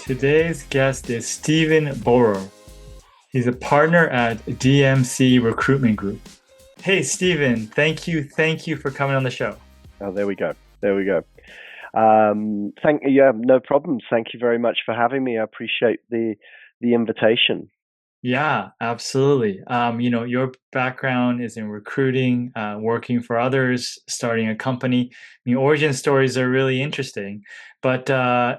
Today's guest is Stephen Borrow. He's a partner at DMC Recruitment Group. Hey, Stephen, thank you for coming on the show. Oh, there we go. There we go. Yeah, no problems. Thank you very much for having me. I appreciate the invitation. Yeah, absolutely. Your background is in recruiting, working for others, starting a company. The origin stories are really interesting. But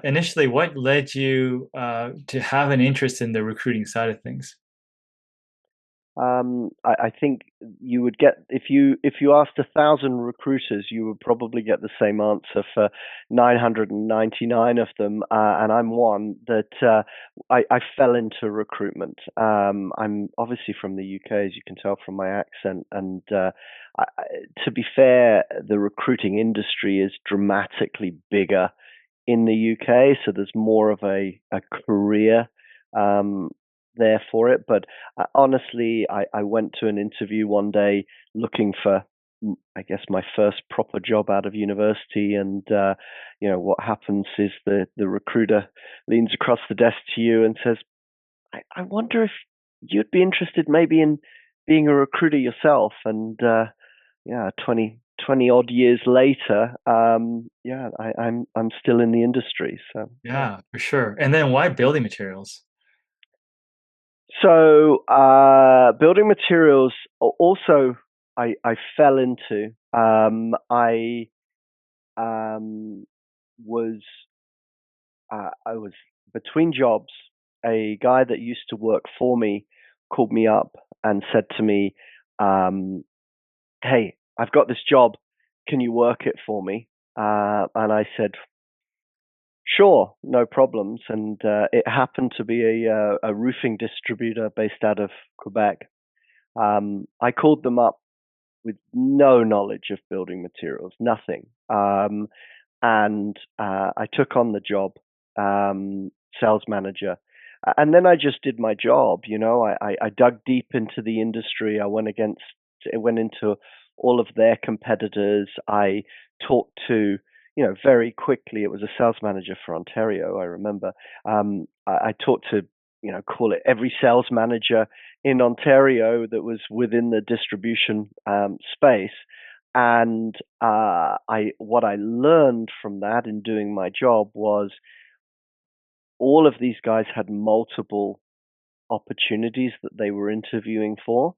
initially, what led you to have an interest in the recruiting side of things? I think you would get if you asked 1,000 recruiters, you would probably get the same answer for 999 of them, and I'm one that I fell into recruitment. I'm obviously from the UK, as you can tell from my accent, and I, to be fair, the recruiting industry is dramatically bigger in the UK, so there's more of a career um, there for it. But honestly, I went to an interview one day looking for, I guess, my first proper job out of university, and what happens is the recruiter leans across the desk to you and says, I wonder if you'd be interested maybe in being a recruiter yourself. And yeah, 20 odd years later, yeah, I'm still in the industry. So yeah. Yeah, for sure. And then why building materials? So building materials also I fell into. I was I was between jobs. A guy that used to work for me called me up and said to me, um, "Hey, I've got this job. Can you work it for me?" And I said, "Sure, no problems." And it happened to be a roofing distributor based out of Quebec. I called them up with no knowledge of building materials, nothing. And I took on the job, sales manager. And then I just did my job. I dug deep into the industry. I went into all of their competitors. I talked to, very quickly. It was a sales manager for Ontario, I remember. I talked to, call it every sales manager in Ontario that was within the distribution space. And what I learned from that in doing my job was all of these guys had multiple opportunities that they were interviewing for,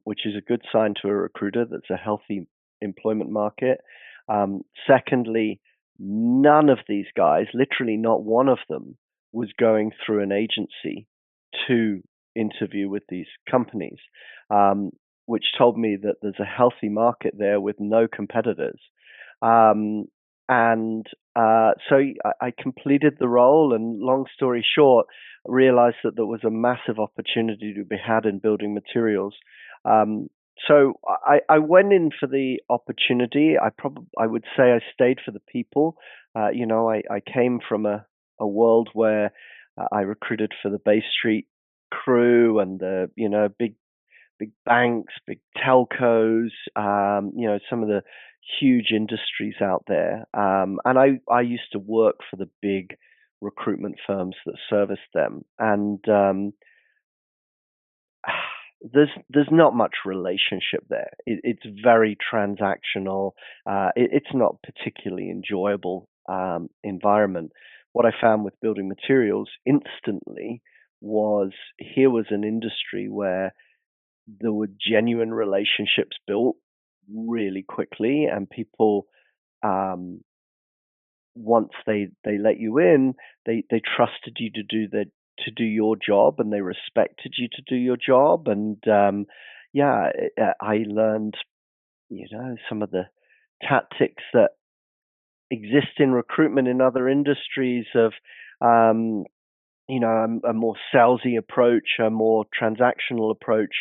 which is a good sign to a recruiter. That's a healthy employment market. Secondly, none of these guys, literally not one of them, was going through an agency to interview with these companies, um, which told me that there's a healthy market there with no competitors. Um, and so I completed the role, and long story short, realized that there was a massive opportunity to be had in building materials. Um, so I went in for the opportunity. I would say I stayed for the people. I came from a world where I recruited for the Bay Street crew and the big banks, big telcos, some of the huge industries out there. And I used to work for the big recruitment firms that service them. And there's not much relationship there. It's very transactional. It's not particularly enjoyable environment. What I found with building materials instantly was here was an industry where there were genuine relationships built really quickly, and people, um, once they let you in, they trusted you to do your job, and they respected you to do your job. And yeah, I learned some of the tactics that exist in recruitment in other industries of um, a more salesy approach, a more transactional approach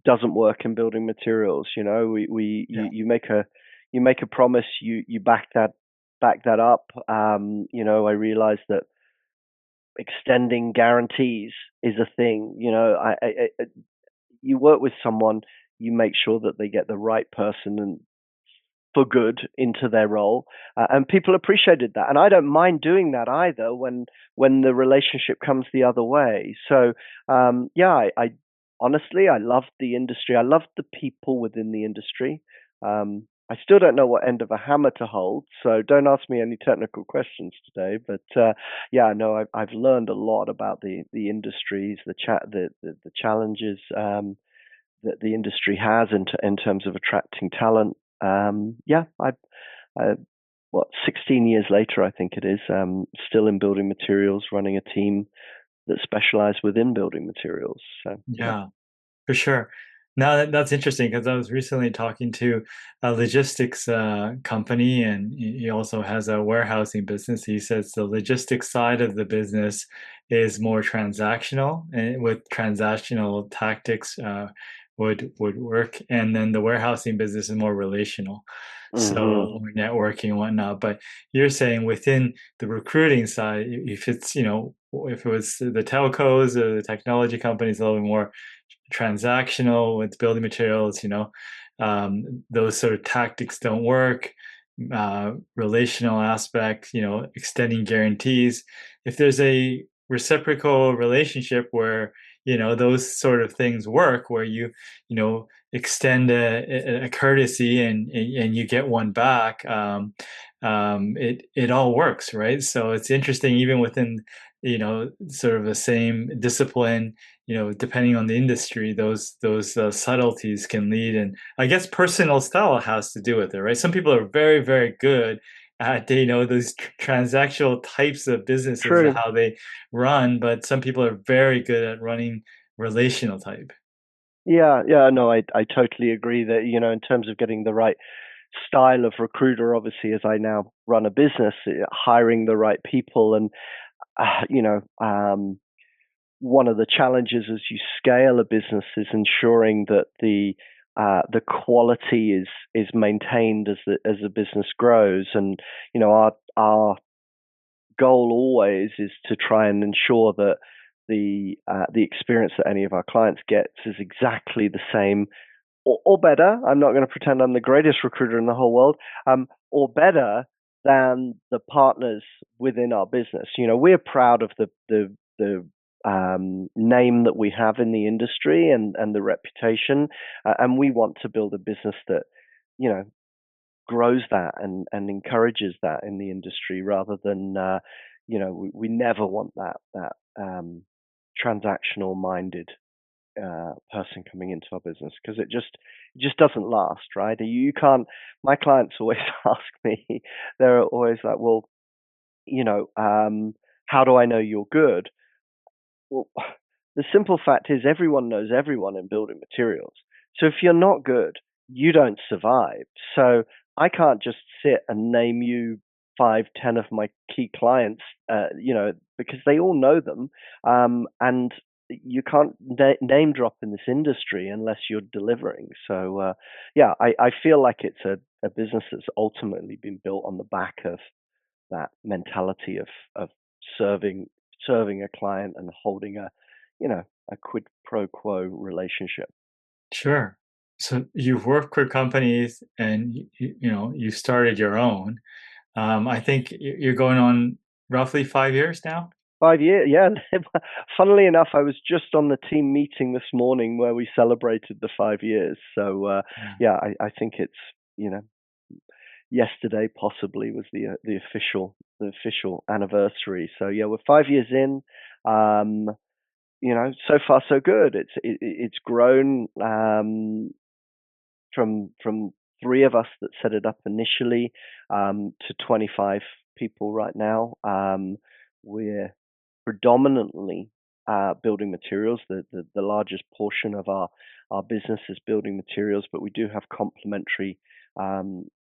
doesn't work in building materials. Yeah. You make a promise, you back that up. I realized that extending guarantees is a thing. You work with someone, you make sure that they get the right person and for good into their role, and people appreciated that. And I don't mind doing that either when the relationship comes the other way. So yeah, I honestly I loved the industry. I loved the people within the industry. I still don't know what end of a hammer to hold, so don't ask me any technical questions today. But yeah, no, I've learned a lot about the industries, the challenges that the industry has in terms of attracting talent. Yeah, I what 16 years later, I think it is, still in building materials, running a team that specialize within building materials. So yeah. Yeah. For sure. Now that's interesting because I was recently talking to a logistics company, and he also has a warehousing business. He says the logistics side of the business is more transactional, and with transactional tactics would work, and then the warehousing business is more relational, Hmm. so more networking and whatnot. But you're saying within the recruiting side, if it's if it was the telcos or the technology companies, a little bit more transactional with building materials, those sort of tactics don't work. Relational aspect, extending guarantees. If there's a reciprocal relationship where, those sort of things work, where extend a courtesy and you get one back, it all works, right? So it's interesting, even within, sort of the same discipline, depending on the industry, those subtleties can lead. And I guess personal style has to do with it, right? Some people are very, very good at those transactional types of businesses, True. how they run, but some people are very good at running relational type. Yeah, yeah, no, I totally agree that, in terms of getting the right style of recruiter, obviously, as I now run a business, hiring the right people and, uh, you know, um, one of the challenges as you scale a business is ensuring that the quality is maintained as the business grows. And, our goal always is to try and ensure that the experience that any of our clients gets is exactly the same or better. I'm not going to pretend I'm the greatest recruiter in the whole world, or better than the partners within our business. We're proud of the name that we have in the industry and the reputation, and we want to build a business that you know grows that and encourages that in the industry rather than we never want that transactional minded person coming into our business because it just doesn't last, right? You can't. My clients always ask me, they're always like, well, how do I know you're good? Well, the simple fact is everyone knows everyone in building materials. So if you're not good, you don't survive. So I can't just sit and name you 5, 10 of my key clients, because they all know them, and you can't name drop in this industry unless you're delivering. So yeah, I feel like it's a business that's ultimately been built on the back of that mentality of serving serving a client and holding a quid pro quo relationship. Sure. So you've worked with companies, and you started your own. I think you're going on roughly 5 years now. 5 years, yeah. Funnily enough, I was just on the team meeting this morning where we celebrated the 5 years. So Yeah. yeah, I think it's you know yesterday possibly was the official anniversary. So yeah, we're 5 years in. Um, so far so good. It's grown from three of us that set it up initially to 25 people right now. We're predominantly building materials. The largest portion of our business is building materials, but we do have complementary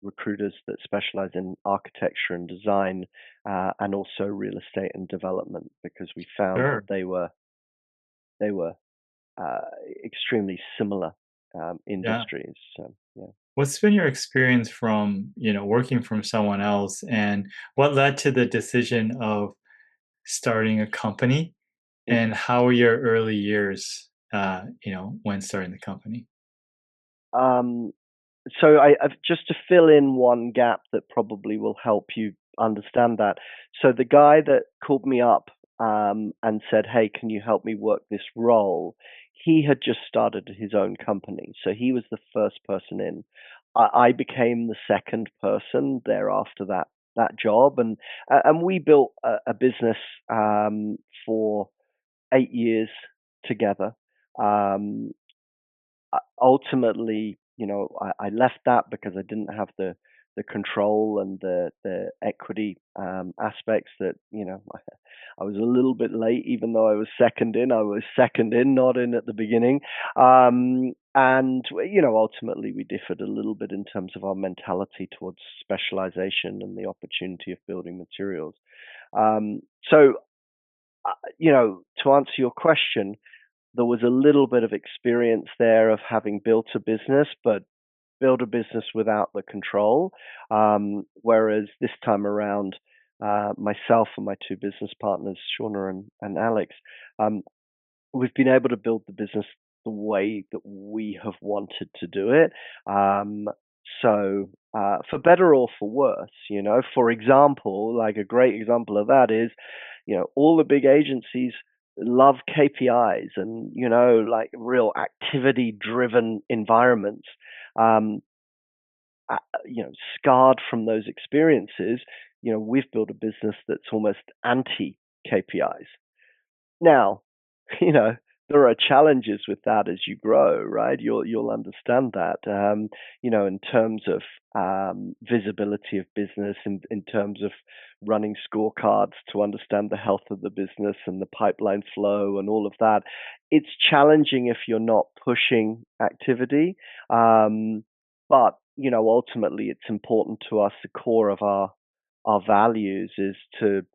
recruiters that specialize in architecture and design, and also real estate and development because we found that Sure. they were uh, extremely similar Yeah. industries. So yeah. What's been your experience from, working from someone else, and what led to the decision of starting a company, Mhm. and how were your early years, when starting the company? So I've just to fill in one gap that probably will help you understand that. So the guy that called me up and said, "Hey, can you help me work this role?" He had just started his own company, so he was the first person in. I became the second person there after that job, and we built a business for 8 years together. Um, Ultimately, I left that because I didn't have the control and the equity aspects that, I was a little bit late, even though I was second in. I was second in, not in at the beginning. And, ultimately we differed a little bit in terms of our mentality towards specialization and the opportunity of building materials. Um, so, to answer your question, there was a little bit of experience there of having built a business, but build a business without the control. Whereas this time around, myself and my two business partners, Shauna and Alex, um, we've been able to build the business the way that we have wanted to do it. Um, for better or for worse, for example, like a great example of that is, all the big agencies love KPIs and, like real activity driven environments. Um, Scarred from those experiences, we've built a business that's almost anti KPIs. Now, you know, there are challenges with that as you grow, right? You'll understand that. In terms of visibility of business, in terms of running scorecards to understand the health of the business and the pipeline flow and all of that. It's challenging if you're not pushing activity. But ultimately it's important to us. The core of our values is to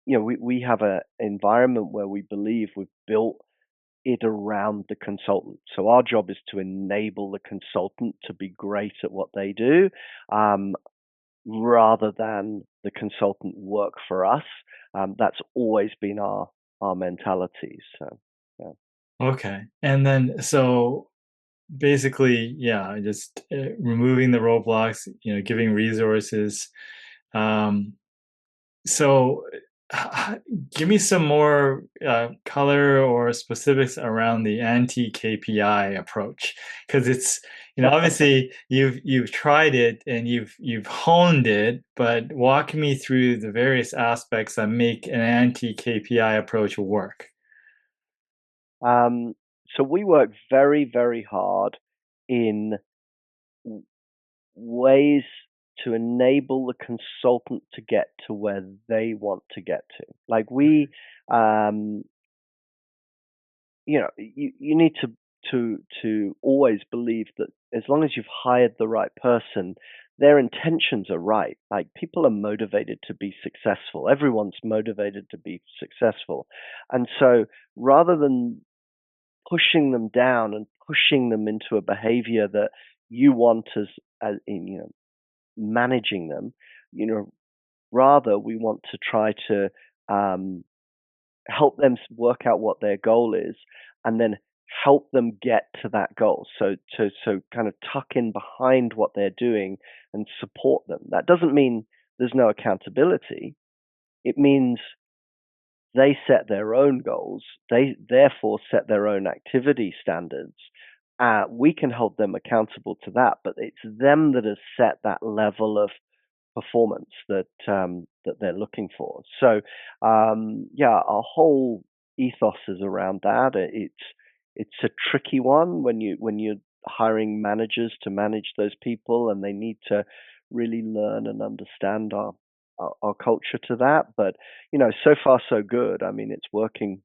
we have an environment where we believe we've built it around the consultant. So our job is to enable the consultant to be great at what they do, um, rather than the consultant work for us. That's always been our mentality. So yeah. Okay. And then so basically, yeah, just removing the roadblocks, giving resources. Um, So, give me some more color or specifics around the anti-KPI approach, because it's obviously you've tried it and you've honed it, but walk me through the various aspects that make an anti-KPI approach work. Um, so we work very, very hard in ways to enable the consultant to get to where they want to get to. Like um, you need to always believe that as long as you've hired the right person, their intentions are right. Like people are motivated to be successful. Everyone's motivated to be successful, and so rather than pushing them down and pushing them into a behavior that you want as in managing them, you know, rather we want to try to um, help them work out what their goal is, and then help them get to that goal. So kind of tuck in behind what they're doing and support them. That doesn't mean there's no accountability. It means they set their own goals. They therefore set their own activity standards. We can hold them accountable to that, but it's them that has set that level of performance that they're looking for. So yeah, our whole ethos is around that. It's a tricky one when you're hiring managers to manage those people, and they need to really learn and understand our culture to that. But so far so good. I mean, it's working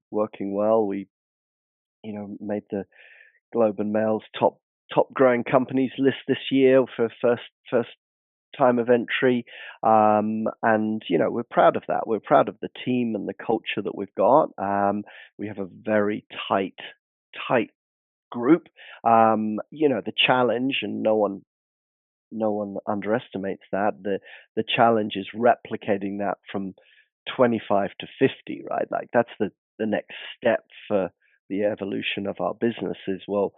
well. We made the Globe and Mail's top growing companies list this year for first time of entry. And we're proud of that. We're proud of the team and the culture that we've got. We have a very tight group. The challenge, and no one underestimates that. The challenge is replicating that from 25 to 50, right? Like that's the next step for the evolution of our business is, well,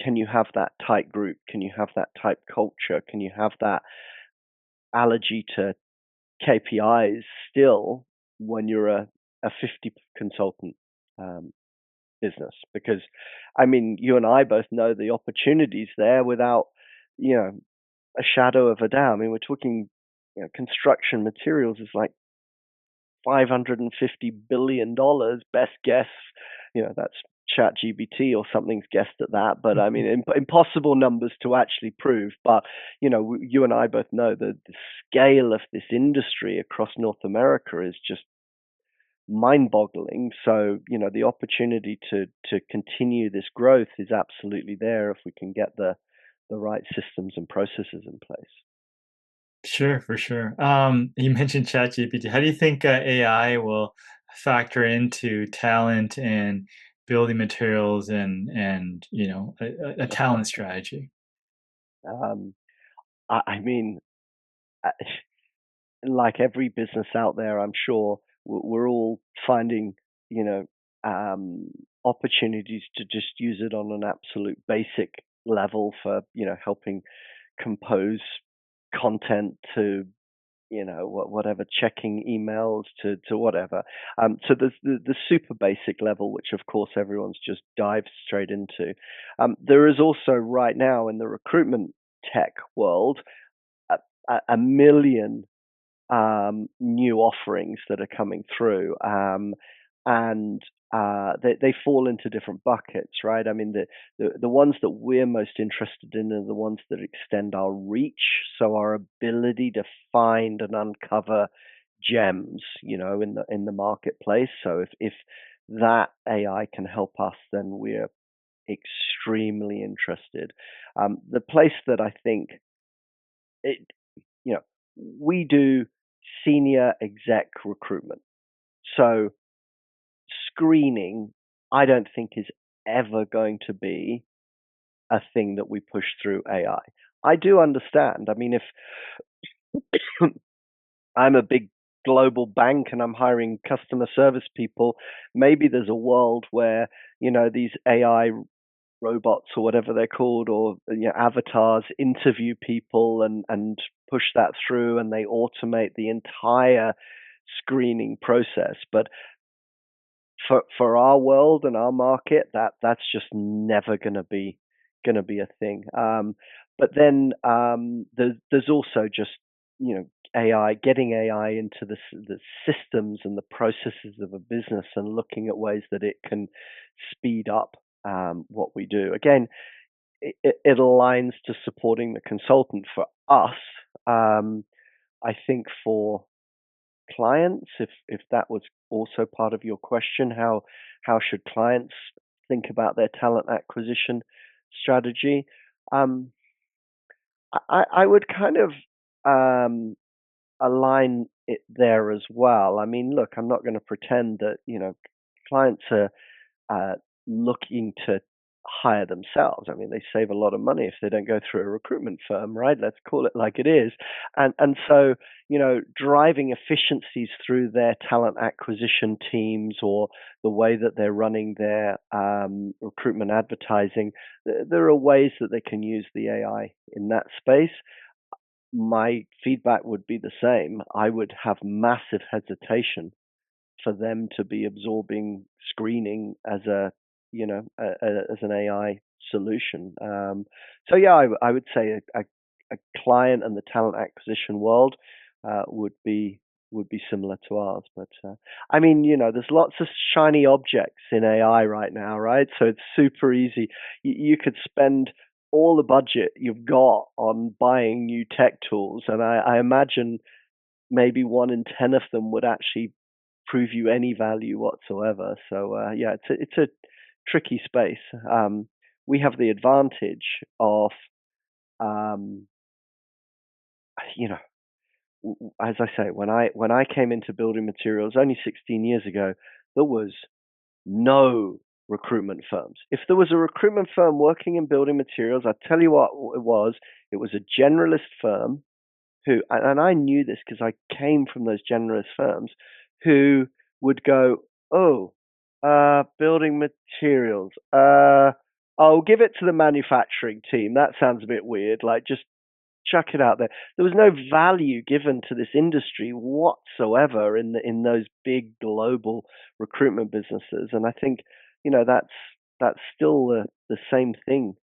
can you have that tight group? Can you have that type culture? Can you have that allergy to KPIs still when you're a 50 consultant um, business? Because, I mean, you and I both know the opportunities there without, you know, a shadow of a doubt. I mean, we're talking, construction materials is like $550 billion, best guess. That's chat GBT or something's guessed at that, but I mean, impossible numbers to actually prove. But you and I both know that the scale of this industry across North America is just mind-boggling. So the opportunity to continue this growth is absolutely there if we can get the right systems and processes in place. Sure, for sure. You mentioned ChatGPT. How do you think AI will factor into talent and building materials and a talent strategy? um, I mean, uh, like every business out there, I'm sure we're all finding, you know, um, opportunities to just use it on an absolute basic level for, helping compose content to, whatever, checking emails to whatever. So there's the super basic level, which of course everyone's just dived straight into. There is also right now in the recruitment tech world a, a million new offerings that are coming through, and they fall into different buckets, right? I mean, the ones that we're most interested in are the ones that extend our reach, so our ability to find and uncover gems, in the marketplace. So if that AI can help us, then we're extremely interested. The place that I think it, you know, we do senior exec recruitment. So screening, I don't think is ever going to be a thing that we push through AI. I do understand. I mean, if I'm a big global bank and I'm hiring customer service people, maybe there's a world where, these AI robots or whatever they're called, or avatars interview people and push that through, and they automate the entire screening process. But for our world and our market, that's just never gonna be a thing. But then there's also just AI, getting AI into the systems and the processes of a business, and looking at ways that it can speed up what we do. Again, it aligns to supporting the consultant. For us, I think for clients, if that was also part of your question, how should clients think about their talent acquisition strategy? Um, I would kind of um, align it there as well. I mean, look, I'm not going to pretend that clients are uh, looking to hire themselves. I mean, they save a lot of money if they don't go through a recruitment firm, right? Let's call it like it is. And so, driving efficiencies through their talent acquisition teams, or the way that they're running their recruitment advertising, there are ways that they can use the AI in that space. My feedback would be the same. I would have massive hesitation for them to be absorbing screening as as an AI solution. So yeah, I would say a client and the talent acquisition world uh, would be would be similar to ours. But I mean, there's lots of shiny objects in AI right now, right? So it's super easy. You could spend all the budget you've got on buying new tech tools, and I imagine maybe 1 in 10 of them would actually prove you any value whatsoever. So yeah, it's a tricky space. We have the advantage of, um, you know, as I say, when I came into building materials only 16 years ago, there was no recruitment firms. If there was a recruitment firm working in building materials, I tell you what it was. It was a generalist firm who, and I knew this because I came from those generalist firms, who would go, oh, building materials. Oh, give it to the manufacturing team. That sounds a bit weird. Like, just chuck it out there. There was no value given to this industry whatsoever in those big global recruitment businesses, and I think that's still the same thing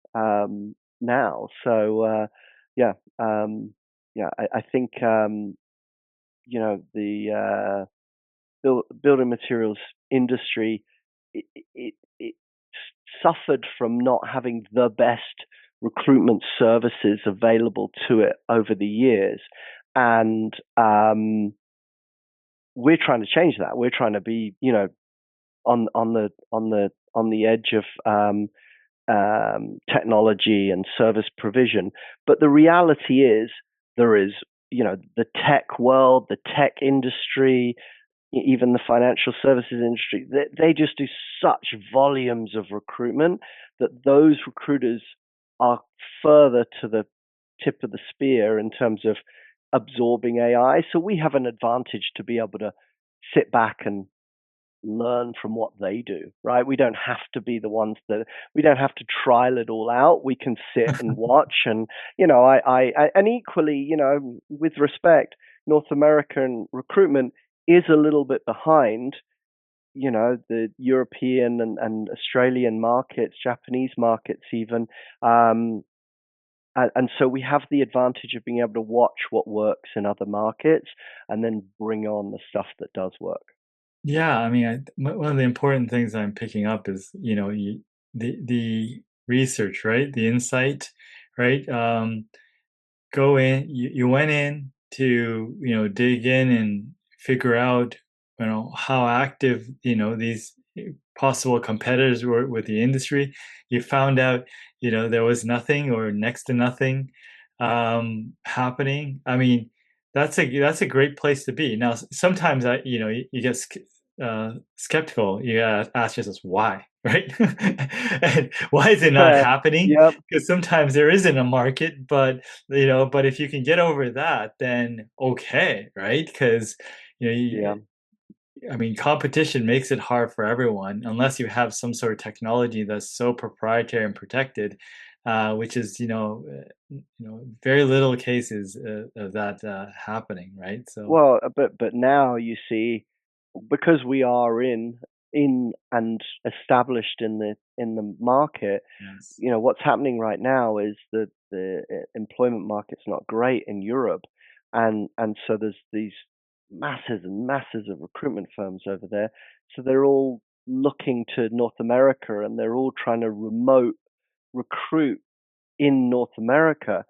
now. So yeah, um, yeah, I think the building materials industry it suffered from not having the best recruitment services available to it over the years, and we're trying to change that. We're trying to be, on the edge of technology and service provision. But the reality is, there is, the tech world, the tech industry, even the financial services industry, they just do such volumes of recruitment that those recruiters are further to the tip of the spear in terms of absorbing AI. So we have an advantage to be able to sit back and learn from what they do, right? We don't have to be the ones that we don't have to trial it all out. We can sit and watch, and and equally, with respect, North American recruitment is a little bit behind, the European and Australian markets, Japanese markets, even. Um, and so we have the advantage of being able to watch what works in other markets and then bring on the stuff that does work. Yeah, I mean, one of the important things I'm picking up is, the research, right? The insight, right? Go in, you went in to, dig in and figure out, how active, these possible competitors were with the industry. You found out, there was nothing or next to nothing happening. I mean, that's a great place to be. Now, sometimes you get skeptical. You gotta ask yourself why, right? And why is it not happening? Yep. Because sometimes there isn't a market, but if you can get over that, then okay, right? Because you know, Yeah. you, I mean, competition makes it hard for everyone unless you have some sort of technology that's so proprietary and protected, which is, very little cases of that happening, right? So, Well, but now you see, because we are in and established in the market, yes. what's happening right now is that the employment market's not great in Europe, and so there's these masses and masses of recruitment firms over there. So they're all looking to North America, and they're all trying to remote recruit in North America,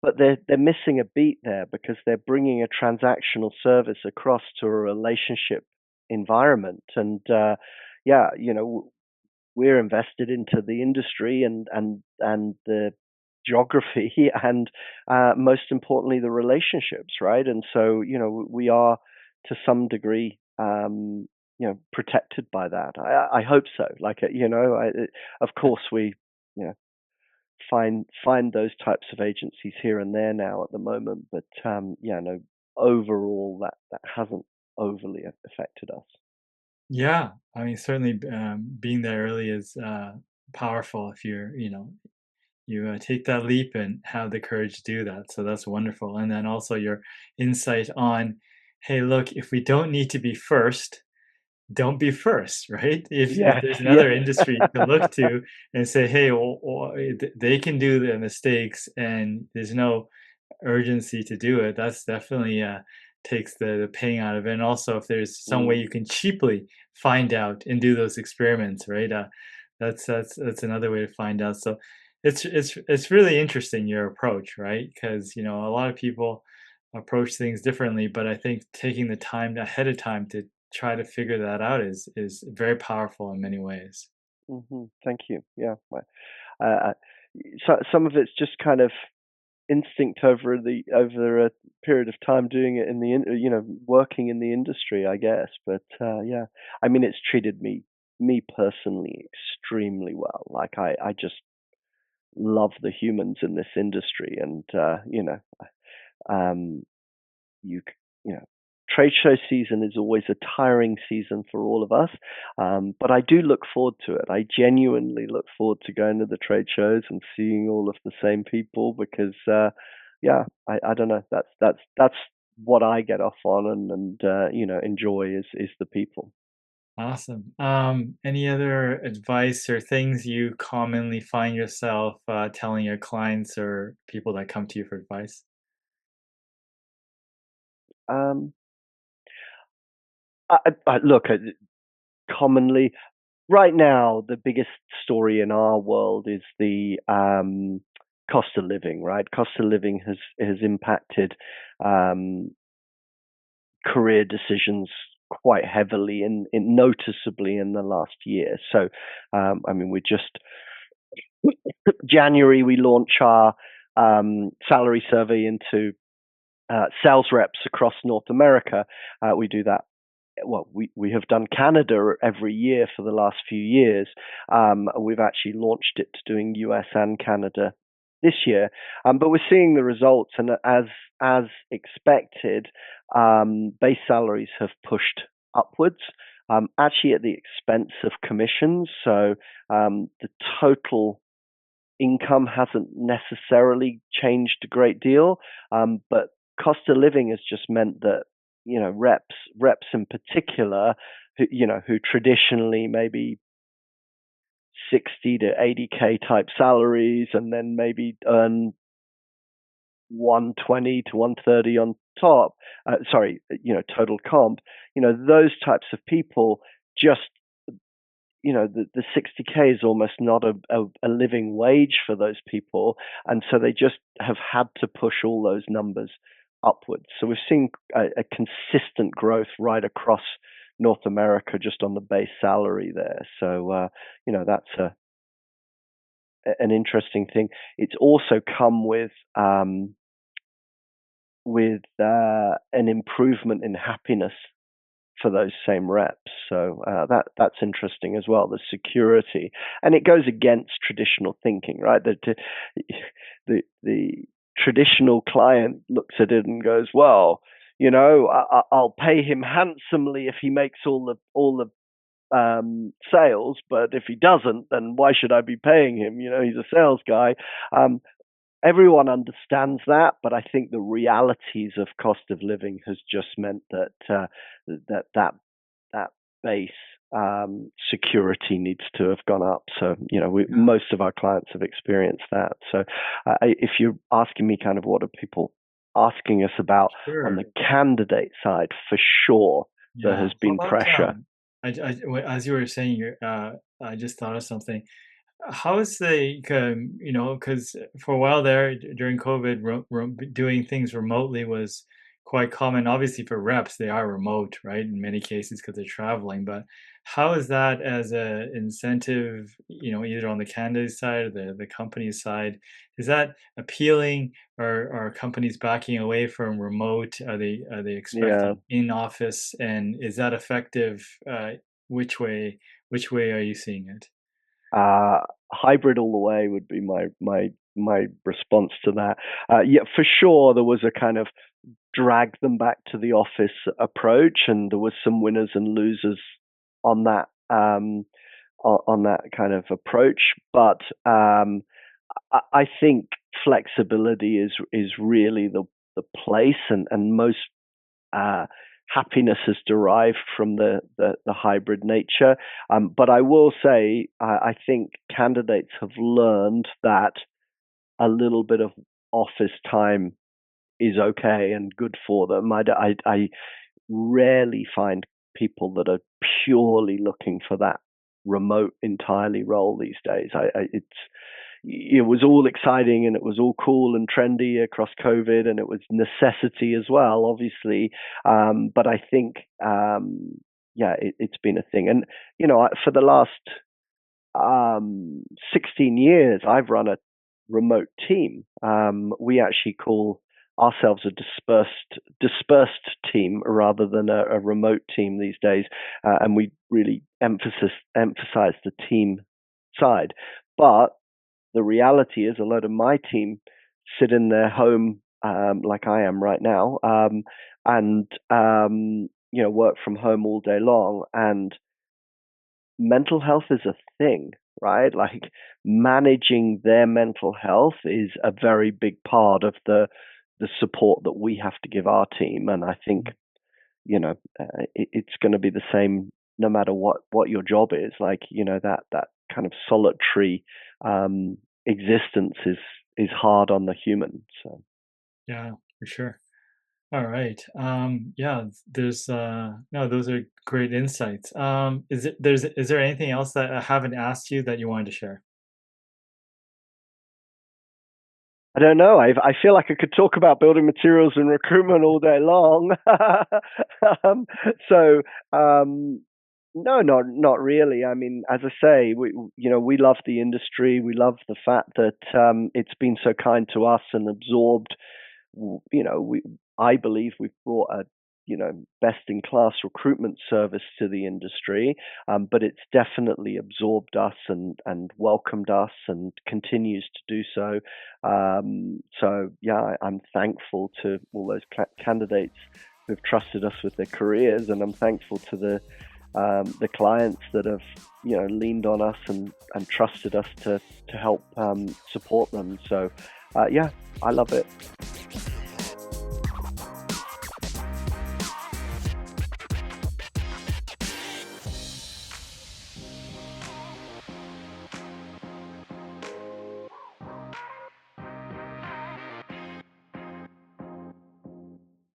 but they're missing a beat there because they're bringing a transactional service across to a relationship environment. And yeah, we're invested into the industry and the geography and most importantly the relationships, right? And so we are to some degree protected by that. I hope so. Like of course we you know find those types of agencies here and there now at the moment, but yeah, no, overall that hasn't overly affected us. Yeah, I mean, certainly being there early is powerful if you take that leap and have the courage to do that. So that's wonderful. And then also your insight on, hey, look, if we don't need to be first, don't be first, right? If Yes, there's yeah. another industry you can look to and say, hey, they can do the mistakes and there's no urgency to do it, that's definitely takes the pain out of it. And also, if there's some way Mm, you can cheaply find out and do those experiments, right? That's another way to find out. So it's really interesting your approach, right? Because a lot of people approach things differently, but I think taking the time ahead of time to try to figure that out is very powerful in many ways. thank you. Yeah. Uh, so some of it's just kind of instinct over a period of time doing it in working in the industry, I guess. But yeah, I mean, it's treated me personally extremely well. Like I just love the humans in this industry, and um, you c- you know trade show season is always a tiring season for all of us, but I do look forward to it. I genuinely look forward to going to the trade shows and seeing all of the same people because, yeah, I don't know. That's what I get off on and enjoy is the people. Awesome. Any other advice or things you commonly find yourself telling your clients or people that come to you for advice? Um, look, commonly right now, the biggest story in our world is the cost of living. Right, cost of living has impacted um, career decisions quite heavily and noticeably in the last year. So, I mean, we just January we launch our salary survey into sales reps across North America. We do that. Well, we have done Canada every year for the last few years. We've actually launched it to doing US and Canada this year, but we're seeing the results, and as expected, base salaries have pushed upwards. Actually, at the expense of commissions. So the total income hasn't necessarily changed a great deal, but cost of living has just meant that reps in particular, who traditionally maybe 60 to 80K type salaries, and then maybe earn 120 to 130 on top. Sorry, total comp. Those types of people just the 60K is almost not a living wage for those people, and so they just have had to push all those numbers upwards. So we've seen a consistent growth right across North America just on the base salary there. So that's an interesting thing. It's also come with an improvement in happiness for those same reps. So that's interesting as well. The security, and it goes against traditional thinking, right? The traditional client looks at it and goes, "Well, I'll pay him handsomely if he makes all the sales, but if he doesn't, then why should I be paying him? He's a sales guy." Everyone understands that, but I think the realities of cost of living has just meant that that base security needs to have gone up. So Yeah, most of our clients have experienced that. So if you're asking me, kind of what are people asking us about on the sure. candidate side, for sure there Yeah. has How been about pressure. as you were saying, I just thought of something. How is the, because for a while there during COVID, doing things remotely was quite common. Obviously, for reps, they are remote, right? In many cases, because they're traveling. But how is that as a incentive? Either on the candidate side or the company side, is that appealing, or are companies backing away from remote? Are they Yeah. expecting in office, and is that effective? Which way? Which way are you seeing it? Hybrid all the way would be my response to that. Yeah, for sure, there was a kind of drag them back to the office approach, and there was some winners and losers on that on that kind of approach. But I think flexibility is really the place, and most uh, happiness is derived from the hybrid nature. But I will say, I think candidates have learned that a little bit of office time is okay and good for them. I rarely find people that are purely looking for that remote entirely role these days. It was all exciting and it was all cool and trendy across COVID, and it was necessity as well, obviously. But I think, yeah, it's been a thing. And for the last 16 years, I've run a remote team. We actually call ourselves a dispersed team rather than a remote team these days, and we really emphasize the team side. But the reality is, a lot of my team sit in their home, like I am right now, and work from home all day long. And mental health is a thing, right? Like managing their mental health is a very big part of the support that we have to give our team. And I think it's going to be the same no matter what your job is. Like that kind of solitary existence is hard on the human. So. Yeah, for sure. All right. Yeah, there's no, those are great insights. Is there anything else that I haven't asked you that you wanted to share? I don't know. I feel like I could talk about building materials and recruitment all day long. um, so no, not really. I mean, as I say, we love the industry. We love the fact that it's been so kind to us and absorbed. We I believe we've brought a best in class recruitment service to the industry, but it's definitely absorbed us and welcomed us and continues to do so. So yeah, I'm thankful to all those candidates who've trusted us with their careers, and I'm thankful to the clients that have leaned on us and trusted us to help support them. So yeah, I love it.